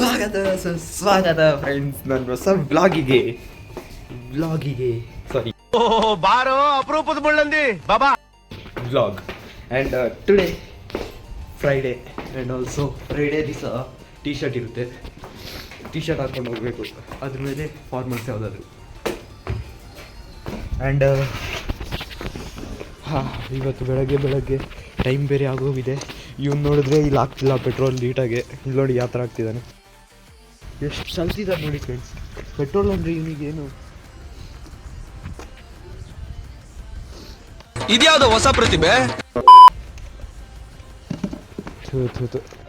ಸ್ವಾಗತ ಫ್ರೆಂಡ್ಸ್ ನನ್ನ ಹೊಸ ಬ್ಲಾಗಿಗೆ ಸಾರಿ ಬಾರೋ ಅಪರೂಪದ ಮುಳ್ಳಂದಿ ಬಾಬಾ blog and today Friday and also Friday ದಿವಸ ಟೀ ಶರ್ಟ್ ಇರುತ್ತೆ. ಟೀ ಶರ್ಟ್ ಹಾಕ್ಕೊಂಡು ಹೋಗಬೇಕು, ಅದ್ರ ಮೇಲೆ ಫಾರ್ಮಲ್ಸ್ ಯಾವುದಾದ್ರು. ಆ್ಯಂಡ್ ಇವತ್ತು ಬೆಳಗ್ಗೆ ಟೈಮ್ ಬೇರೆ ಆಗೋಗಿದೆ. ಇವ್ನು ನೋಡಿದ್ರೆ ಇಲ್ಲಿ ಆಗ್ತಿಲ್ಲ ಪೆಟ್ರೋಲ್ ನೀಟಾಗೆ. ಇಲ್ಲಿ ನೋಡಿ ಯಾವ ಥರ ಆಗ್ತಿದ್ದಾನೆ, ಎಷ್ಟು ಚಲ್ತಿದ್ದಾರೆ ನೋಡಿ ಫ್ರೆಂಡ್ಸ್. ಪೆಟ್ರೋಲ್ ಅಂದರೆ ಇವನಿಗೇನು ಇದ್ಯಾವುದು ಹೊಸ ಪ್ರತಿಭೆ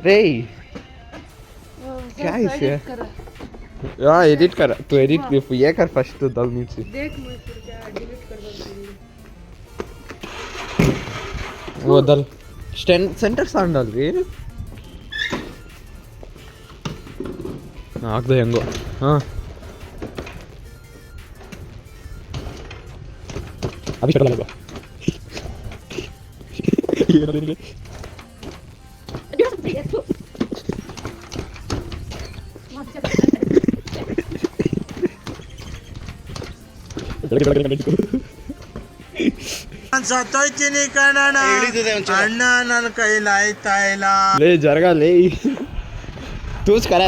रे क्या इसे हाँ एडिट कर तो एडिट ये कर फर्स्ट तो 10 मिनट से देख मैं फिर क्या डिलीट कर दूंगी वो दल सेंटर साउंड डाल रही है आग दे हेंगो हाँ अभी शट लगा ये ना देंगे ಸತ್ತೋಯ್ತೀನಿ ಕಣಣ ಅಣ್ಣ ನನ್ನ ಕೈಲಿ ಆಯ್ತಾ ಇಲ್ಲ. ಲೇ ಜರಗ ಲೇ ತೂಸ್ ಕರ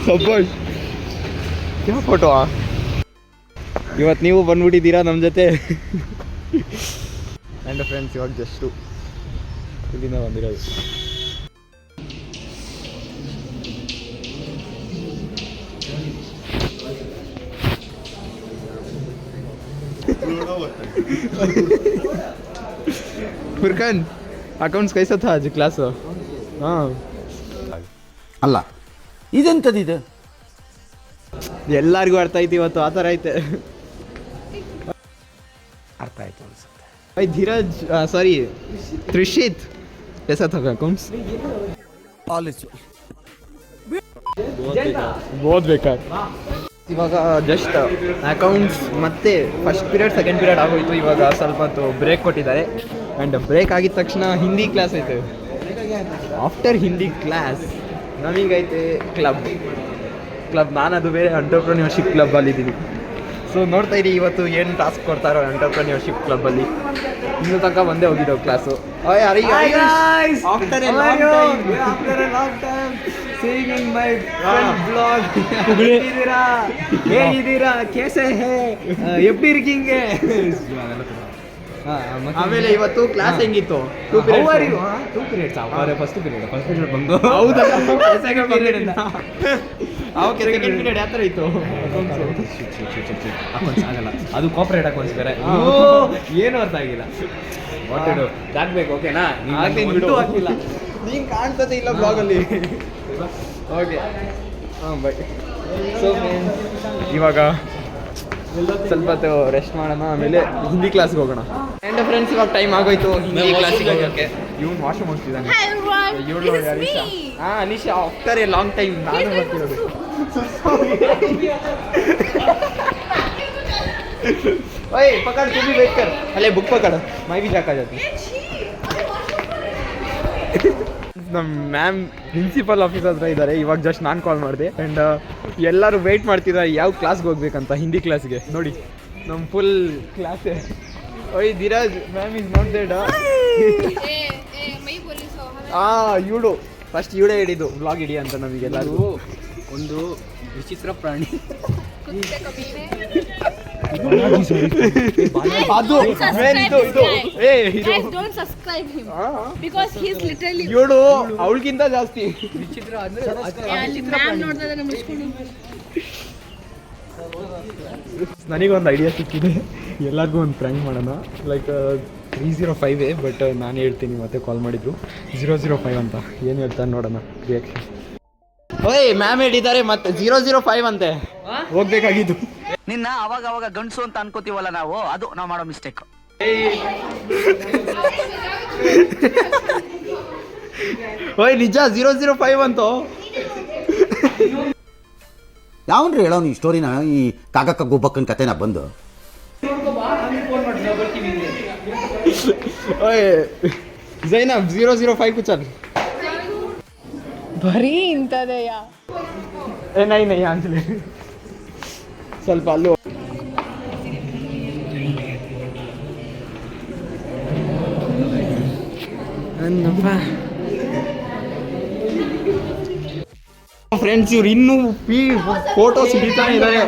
ಸಪೋರ್ಟ್ ಯಾವ ಫೋಟೋ ಇವತ್ತು ನೀವು ಬಂದ್ಬಿಟ್ಟಿದ್ದೀರಾ ನಮ್ಮ ಜೊತೆ. ಆ್ಯಂಡ್ ಫ್ರೆಂಡ್ಸ್ ಇವಾಗ ಜಸ್ಟು ಇಲ್ಲಿಂದ ಬಂದಿರೋದು. फुरकान अकाउंट्स कैसा था आज क्लास? हाँ ಅಲ್ಲ ಇದೆಂತದಿದೆ ಎಲ್ಲರಿಗೂ ಅರ್ಥ ಆಯ್ತು ಇವತ್ತು. ಆ ಥರ ಐತೆ ಅರ್ಥ ಆಯ್ತು ಅನ್ಸುತ್ತೆ. भाई धीरज सॉरी त्रिशित कैसा था अकाउंट्स? बहुत बेकार. ಇವಾಗ ಜಸ್ಟ್ ಅಕೌಂಟ್ಸ್ ಮತ್ತೆ ಫಸ್ಟ್ ಪೀರಿಯಡ್ ಸೆಕೆಂಡ್ ಪೀರಿಯಡ್ ಆಗೋಯ್ತು. ಇವಾಗ ಸ್ವಲ್ಪ ಹೊತ್ತು ಬ್ರೇಕ್ ಕೊಟ್ಟಿದ್ದಾರೆ. ಆ್ಯಂಡ್ ಬ್ರೇಕ್ ಆಗಿದ ತಕ್ಷಣ ಹಿಂದಿ ಕ್ಲಾಸ್ ಐತೆ. ಆಫ್ಟರ್ ಹಿಂದಿ ಕ್ಲಾಸ್ ನಮಗೈತೆ ಕ್ಲಬ್ ನಾನು ಅದು ಬೇರೆ ಎಂಟರ್ಪ್ರನ್ಯೂರ್ಶಿಪ್ ಕ್ಲಬ್ಬಲ್ಲಿದ್ದೀನಿ. ಸೊ ನೋಡ್ತಾ ಇದ್ದೀವಿ ಇವತ್ತು ಏನು ಟಾಸ್ಕ್ ಕೊಡ್ತಾರೋ ಎಂಟರ್ಪ್ರನ್ಯೂರ್ಶಿಪ್ ಕ್ಲಬ್ಬಲ್ಲಿ. ಇನ್ನೂ ತನಕ ಬಂದೇ ಹೋಗಿದ್ದೋ ಕ್ಲಾಸು. ಹೇಗಿದ್ದೀರಾ ಕೇಸೆ ಹೇ ಎಪ್ಪಿ ಇರ್ಕಿಂಗೆ. ಆಮೇಲೆ ಇವತ್ತು ಕ್ಲಾಸ್ ಹೆಂಗಿತ್ತು? 2 ಪೀರಿಯಡ್ಸ್ ಫಸ್ಟ್ ಪೀರಿಯಡ್ ಬಂದು ಹೌದಾ ಸೆಕೆಂಡ್ ಪೀರಿಯಡ್ ಯಾವ ಥರ ಇತ್ತು? ಅಕೌಂಟ್ಸ್ ಆಗಲ್ಲ, ಅದು ಕಾಪರೇಟ್ ಅಕೌಂಟ್ಸ್ ಬೇರೆ. ಏನು ಅರ್ಥ ಆಗಿಲ್ಲ. ಹಾಕ್ಬೇಕು ಓಕೆನಾ? ಬಿಟ್ಟು ಹಾಕಿಲ್ಲ, ನೀನು ಕಾಣ್ತದೆ ಇಲ್ಲ ಬ್ಲಾಗಲ್ಲಿ. ಓಕೆ ಹಾಂ ಬೈ. ಸೊ ಇವಾಗ ಸ್ವಲ್ಪ ಹೊತ್ತು ರೆಸ್ಟ್ ಮಾಡೋಣ, ಆಮೇಲೆ ಹಿಂದಿ ಕ್ಲಾಸ್ಗೆ ಹೋಗೋಣ. ಆ್ಯಂಡ್ ಫ್ರೆಂಡ್ಸ್ ಇವಾಗ ಟೈಮ್ ಆಗೋಯ್ತು ಹಿಂದಿ ಕ್ಲಾಸಿಗೆ ಹೋಗೋಕ್ಕೆ. ಇವನು ವಾಶ್ರೂಮ್ ಹೋಗ್ತಿದ್ದಾನೆ. ಇವಳು ಅನಿಶಾ. ಹಾಂ Anisha after A long time ನಾನು ಬರ್ತಿರೋದು. ओए पकड़ तू भी वेट कर. अरे बुक पकड़, मैं भी जाकर जाती. ನಮ್ಮ ಮ್ಯಾಮ್ ಪ್ರಿನ್ಸಿಪಲ್ ಆಫೀಸ್ ಹತ್ರ ಇದ್ದಾರೆ. ಇವಾಗ ಜಸ್ಟ್ ನಾನು ಕಾಲ್ ಮಾಡಿದೆ. ಆ್ಯಂಡ್ ಎಲ್ಲರೂ ವೆಯ್ಟ್ ಮಾಡ್ತಿದ್ದಾರೆ ಯಾವ ಕ್ಲಾಸ್ಗೆ ಹೋಗ್ಬೇಕಂತ. ಹಿಂದಿ ಕ್ಲಾಸ್ಗೆ ನೋಡಿ ನಮ್ಮ ಫುಲ್ ಕ್ಲಾಸೇ. ಓಯ್ ಧೀರಜ್ ಮ್ಯಾಮ್ ಇಸ್ ನಾಟ್ ದೇಡ್. ಇವಳು ಫಸ್ಟ್ ಇವಳೇ ಹಿಡಿದು ಬ್ಲಾಗ್ ಹಿಡಿ ಅಂತ ನಮಗೆಲ್ಲರೂ. ಒಂದು ವಿಚಿತ್ರ ಪ್ರಾಣಿ ಇವಳು ಅವಳಿಗಿಂತ ಜಾಸ್ತಿ ವಿಚಿತ್ರ. ನನಗೊಂದು ಐಡಿಯಾ ಸಿಕ್ಕಿದೆ, ಎಲ್ಲರಿಗೂ ಒಂದು ಪ್ರ್ಯಾಂಕ್ ಮಾಡೋಣ. ಲೈಕ್ 305 ಬಟ್ ನಾನು ಹೇಳ್ತೀನಿ, ಮತ್ತೆ ಕಾಲ್ ಮಾಡಿದ್ರು 005 ಅಂತ. ಏನು ಹೇಳ್ತಾನೆ ನೋಡೋಣ ರಿಯಾಕ್ಷನ್. ಓಯ್ ಮ್ಯಾಮ್ ಹೇಳಿದ್ದಾರೆ ಮತ್ತೆ 005 ಅಂತೆ ಹೋಗ್ಬೇಕಾಗಿದ್ದು. ನಿನ್ನ ಅವಾಗ ಗಂಡಸು ಅಂತ ಅನ್ಕೋತೀವಲ್ಲ ನಾವು, ಅದು ನಾವು ಮಾಡೋ ಮಿಸ್ಟೇಕ್. ಓಯ್ ನಿಜ 005 ಅಂತೋ. ಯಾವನ್ರಿ ಹೇಳೋ ಈ ಸ್ಟೋರಿನ, ಈ ಕಾಕಕ್ಕ ಗುಬ್ಬಕ್ಕನ ಕತೆನ ಬಂದು. ಓಯ್ ಜೈನಬ್ 005 ಕುಚಲ್ ಬರೀ ಇಂಥದೆಯ ನೈ ಅಂತಲೇ ಸ್ವಲ್ಪ ಅಲ್ಲೂ ಫ್ರೆಂಡ್ಸ್ ಇವ್ರು ಇನ್ನೂ ಫೋಟೋಸ್ ಹಿಡಿತಾನೆ ಇದ್ದಾರೆ.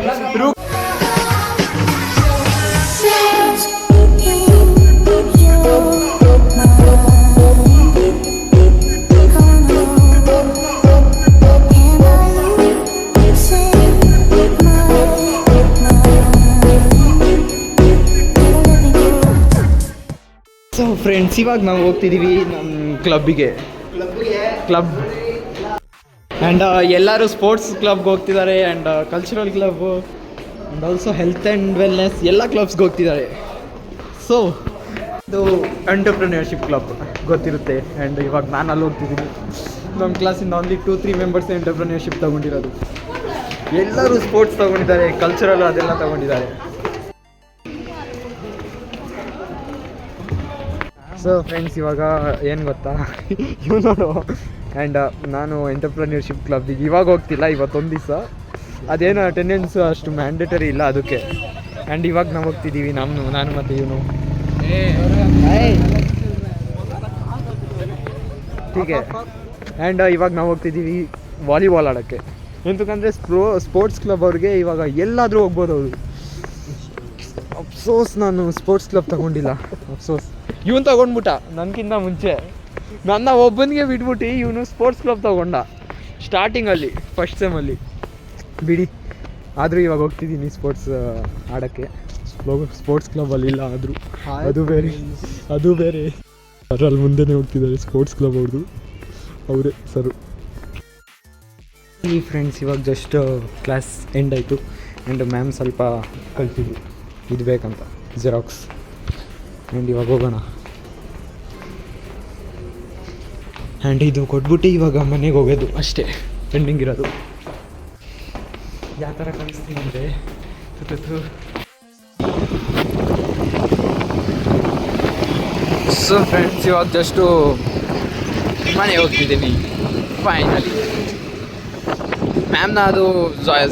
ಸೊ ಫ್ರೆಂಡ್ಸ್ ಇವಾಗ ನಾವು ಹೋಗ್ತಿದ್ದೀವಿ ನಮ್ಮ ಕ್ಲಬ್ ಆ್ಯಂಡ್ ಎಲ್ಲರೂ ಸ್ಪೋರ್ಟ್ಸ್ ಕ್ಲಬ್ಗೆ ಹೋಗ್ತಿದ್ದಾರೆ and cultural club and also health and wellness ಎಲ್ಲ ಕ್ಲಬ್ಸ್ಗೆ ಹೋಗ್ತಿದ್ದಾರೆ. ಸೊ ಇದು ಎಂಟರ್ಪ್ರಿನರ್ಶಿಪ್ ಕ್ಲಬ್ ಗೊತ್ತಿರುತ್ತೆ ಆ್ಯಂಡ್ ಇವಾಗ ನಾನು ಅಲ್ಲಿ ಹೋಗ್ತಿದ್ದೀನಿ. ನಮ್ಮ ಕ್ಲಾಸಿಂದ ಓನ್ಲಿ 2-3 ಮೆಂಬರ್ಸ್ ಎಂಟರ್ಪ್ರಿನರ್ಶಿಪ್ ತೊಗೊಂಡಿರೋದು. ಎಲ್ಲರೂ ಸ್ಪೋರ್ಟ್ಸ್ ತೊಗೊಂಡಿದ್ದಾರೆ, ಕಲ್ಚರಲ್ ಅದೆಲ್ಲ ತೊಗೊಂಡಿದ್ದಾರೆ. ಸೊ ಫ್ರೆಂಡ್ಸ್ ಇವಾಗ ಏನು ಗೊತ್ತಾ, ಇವು ನೋಡು. ಆ್ಯಂಡ್ ನಾನು ಎಂಟರ್ಪ್ರಿನರ್ಶಿಪ್ ಕ್ಲಬ್ಬಿಗೆ ಇವಾಗ ಹೋಗ್ತಿಲ್ಲ, ಇವತ್ತೊಂದು ದಿವಸ ಅದೇನು ಅಟೆಂಡೆನ್ಸ್ ಅಷ್ಟು ಮ್ಯಾಂಡೇಟರಿ ಇಲ್ಲ ಅದಕ್ಕೆ. ಆ್ಯಂಡ್ ಇವಾಗ ನಾವು ಹೋಗ್ತಿದ್ದೀವಿ, ನಾನು ಮತ್ತು ಇವನು ಹೀಗೆ. ಆ್ಯಂಡ್ ಇವಾಗ ನಾವು ಹೋಗ್ತಿದ್ದೀವಿ ವಾಲಿಬಾಲ್ ಆಡೋಕ್ಕೆ. ಎಂತಕ್ಕಂದರೆ ಸ್ಪೋರ್ಟ್ಸ್ ಕ್ಲಬ್ ಅವ್ರಿಗೆ ಇವಾಗ ಎಲ್ಲಾದರೂ ಹೋಗ್ಬೋದು ಅವರು. ಅಫ್ಸೋಸ್ ನಾನು ಸ್ಪೋರ್ಟ್ಸ್ ಕ್ಲಬ್ ತೊಗೊಂಡಿಲ್ಲ, ಅಫ್ಸೋಸ್. ಇವನು ತೊಗೊಂಡ್ಬಿಟ್ಟ ನನಗಿಂತ ಮುಂಚೆ, ನನ್ನ ಒಬ್ಬನಿಗೆ ಬಿಟ್ಬಿಟ್ಟು ಇವನು ಸ್ಪೋರ್ಟ್ಸ್ ಕ್ಲಬ್ ತೊಗೊಂಡ ಸ್ಟಾರ್ಟಿಂಗಲ್ಲಿ ಫಸ್ಟ್ ಸೆಮಲ್ಲಿ. ಬಿಡಿ, ಆದರೂ ಇವಾಗ ಹೋಗ್ತಿದ್ದೀನಿ ಸ್ಪೋರ್ಟ್ಸ್ ಆಡೋಕ್ಕೆ. ಸ್ಪೋರ್ಟ್ಸ್ ಕ್ಲಬ್ಬಲ್ಲಿ ಇಲ್ಲ ಆದರೂ ಅದು ಬೇರೆ ಅದರಲ್ಲಿ ಮುಂದೆನೇ ಹೋಗ್ತಿದ್ದಾರೆ ಸ್ಪೋರ್ಟ್ಸ್ ಕ್ಲಬ್ ಅವ್ರದ್ದು, ಅವರೇ ಸರು. ಈ ಫ್ರೆಂಡ್ಸ್ ಇವಾಗ ಜಸ್ಟ್ ಕ್ಲಾಸ್ ಎಂಡ್ ಆಯಿತು ಆ್ಯಂಡ್ ಮ್ಯಾಮ್ ಸ್ವಲ್ಪ ಕಲಿತಿದ್ರು ಇದು ಬೇಕಂತ ಜೆರಾಕ್ಸ್. ಆ್ಯಂಡ್ ಇವಾಗ ಹೋಗೋಣ. ಆ್ಯಂಡ್ ಇದು ಕೊಟ್ಬಿಟ್ಟು ಇವಾಗ ಮನೆಗೆ ಹೋಗೋದು ಅಷ್ಟೇ ಪೆಂಡಿಂಗ್ ಇರೋದು. ಯಾವ ಥರ ಕಾಣಿಸ್ತೀನಿ ಅಂದರೆ ಸೊ ಫ್ರೆಂಡ್ಸ್ ಇವಾಗ ಜಸ್ಟು ಮನೆಗೆ ಹೋಗ್ತಿದ್ದೀನಿ ಫೈನಲಿ. ಮ್ಯಾಮ್ನ ಅದು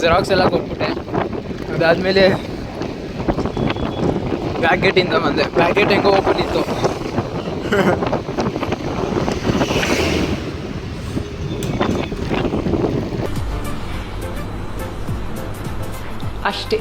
ಜೆರಾಕ್ಸ್ ಎಲ್ಲ ಕೊಟ್ಬಿಟ್ಟೆ. ಅದಾದಮೇಲೆ ಬ್ಯಾಕೆಟಿಂದ ಬಂದೆ. ಬ್ಯಾಕೆಟ್ ಹೆಂಗೋ ಓಪನ್ ಇತ್ತು. ಅಷ್ಟೇ.